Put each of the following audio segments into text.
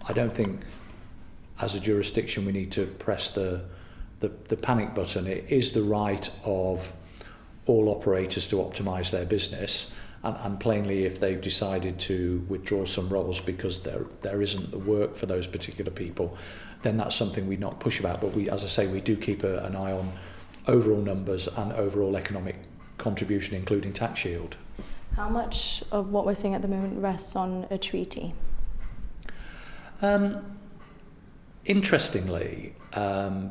I don't think as a jurisdiction we need to press the panic button. It is the right of all operators to optimise their business, and plainly if they've decided to withdraw some roles because there isn't the work for those particular people, then that's something we not push about. But we, as I say, we do keep an eye on overall numbers and overall economic contribution, including tax shield. How much of what we're seeing at the moment rests on a treaty? Interestingly,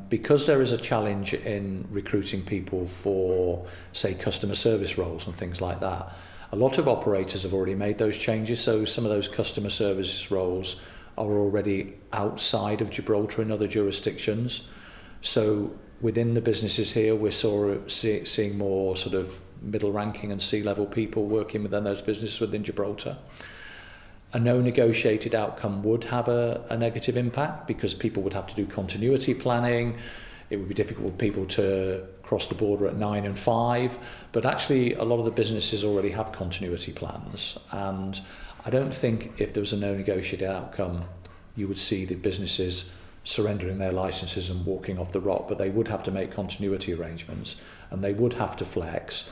because there is a challenge in recruiting people for, say, customer service roles and things like that, a lot of operators have already made those changes. So some of those customer services roles are already outside of Gibraltar in other jurisdictions. So within the businesses here, we're seeing more sort of middle ranking and C-level people working within those businesses within Gibraltar. A no negotiated outcome would have a negative impact because people would have to do continuity planning. It would be difficult for people to cross the border at 9 and 5, but actually a lot of the businesses already have continuity plans, and I don't think if there was a no negotiated outcome you would see the businesses surrendering their licenses and walking off the rock, but they would have to make continuity arrangements and they would have to flex.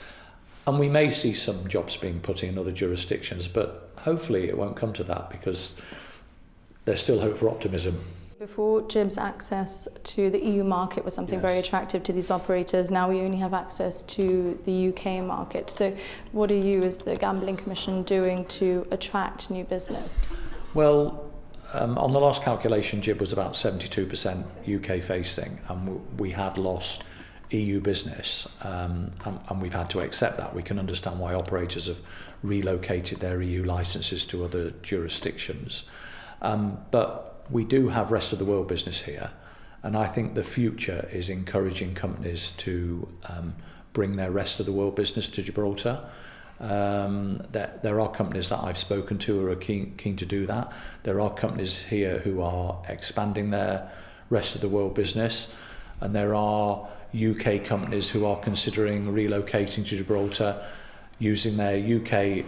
And we may see some jobs being put in other jurisdictions, but hopefully it won't come to that because there's still hope for optimism. Before, Gib's access to the EU market was something very attractive to these operators. Now we only have access to the UK market. So what are you as the Gambling Commission doing to attract new business? Well, on the last calculation, Gib was about 72% UK facing, and we had lost EU business, and we've had to accept that. We can understand why operators have relocated their EU licenses to other jurisdictions. But we do have rest of the world business here, and I think the future is encouraging companies to bring their rest of the world business to Gibraltar. There are companies that I've spoken to who are keen to do that. There are companies here who are expanding their rest of the world business, and there are UK companies who are considering relocating to Gibraltar using their UK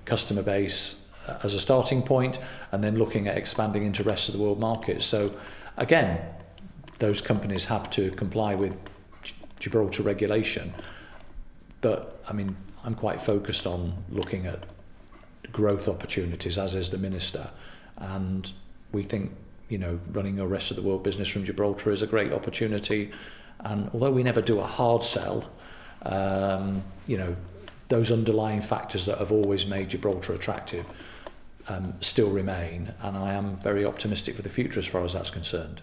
customer base as a starting point and then looking at expanding into rest of the world markets. So again, those companies have to comply with Gibraltar regulation, but I mean I'm quite focused on looking at growth opportunities, as is the Minister, and we think, you know, running a rest of the world business from Gibraltar is a great opportunity. And although we never do a hard sell, you know, those underlying factors that have always made Gibraltar attractive still remain, and I am very optimistic for the future as far as that's concerned.